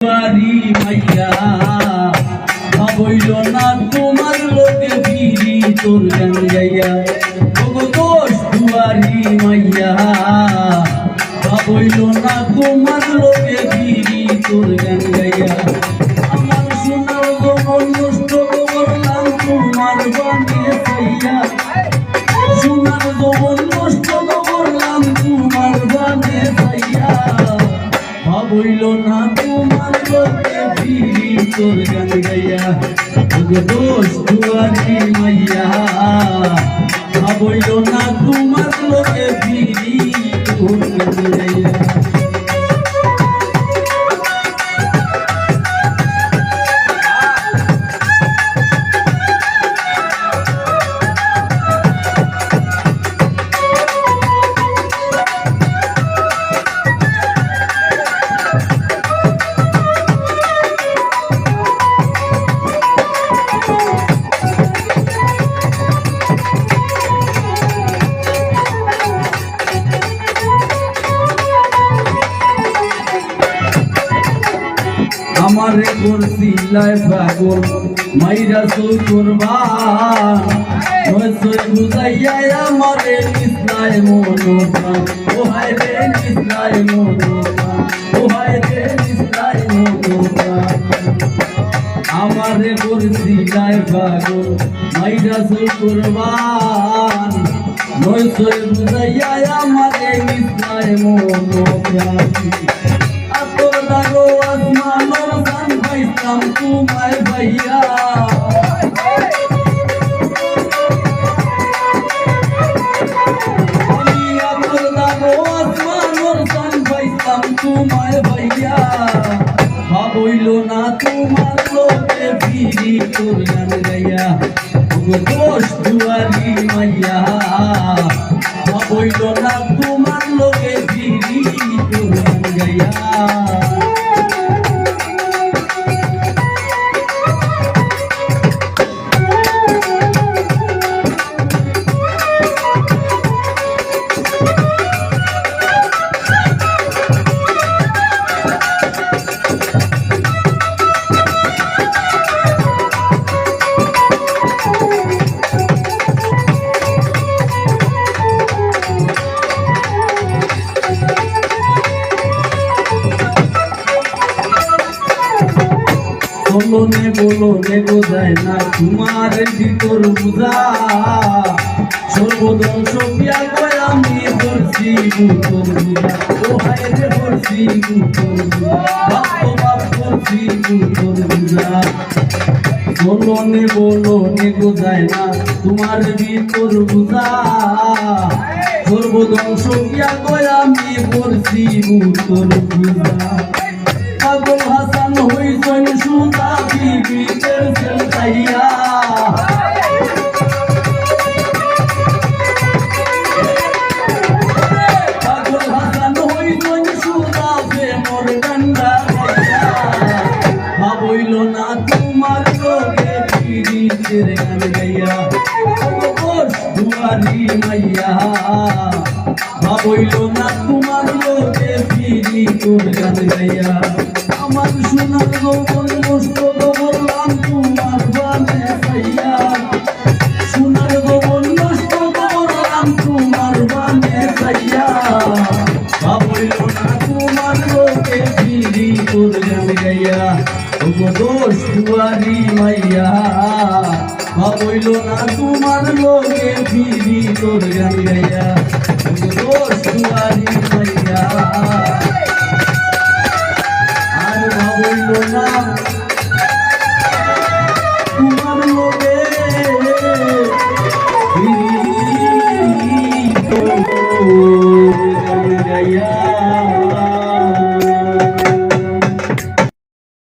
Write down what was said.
বাড়ি মাইয়া ভাবইল না তোমার লোকে ফিরি তোর গান গাইয়া দোষ দুয়ারি মাইয়া ভাবইল না তোমার লোকে ফিরি তোর গান গাইয়া আমার সোনার জীবন নষ্ট করলাম তোমার বানে চাইয়া সোনার জীবন নষ্ট করলাম তোমার বানে চাইয়া ভাবইল না তোমার লোকে ফিরি তোর গান গাইয়া দোষ দুয়ারি মাইয়া ভাবইল না তোমার লোকে ফিরি তোর গান গাইয়া আমারে করছিলাই পাগল মাইরা চুল করবান নয়সই বুঝাইয়া আমারে নিসলাই মনোপ্রাণ ও হায় রে নিসলাই মনোপ্রাণ ও হায় রে নিসলাই মনোপ্রাণ আমারে করছিলাই পাগল মাইরা চুল করবান নয়সই বুঝাইয়া আমারে নিসলাই মনোপ্রাণ তোমায় ভাইয়া আমি আতর দাগো আসমানোর সান পাইতাম তোমায় ভাইয়া ভাবইল না তোমার লোকে ফিরি তোর গান গাইয়া দোষ দুয়ারি মাইয়া ভাবইল না তোমার লোকে ফিরি তোর গান গাইয়া বলো নে বোঝায় না তোমার ভিতর বুঝা সর্বধ্বংস পিয়া কয় আমি করছি তোর বুঝা ও হায় রে করছি তোর বুঝা বাপ বাপ করছি তোর বুঝা বলো নে বোঝায় না তোমার ভিতর বুঝা সর্বধ্বংস পিয়া কয় আমি করছি তোর বুঝা পাগল হাসান হইছেন সুতা বিবিদের সেলতাইয়া পাগল হাসান হইছেন সুতা প্রেমর গঙ্গা ভাবইল না তোমার লোকে ফিরিতের গান গাইয়া দোষ দুয়ারি মাইয়া ভাবইল না তোমার লোকে ফিরি তোর গান গাইয়া আমার সোনার জীবন নষ্ট করলাম তোমার বানে চাইয়া সোনার জীবন নষ্ট করলাম তোমার বানে চাইয়া ভাবইল না তোমার লোকে ফিরি তোর গান গাইয়া দোষ দুয়ারি মাইয়া ভাবইল না তোমার লোকে ফিরি তোর গান গাইয়া দোষ দুয়ারি মাইয়া আর ভাবইল না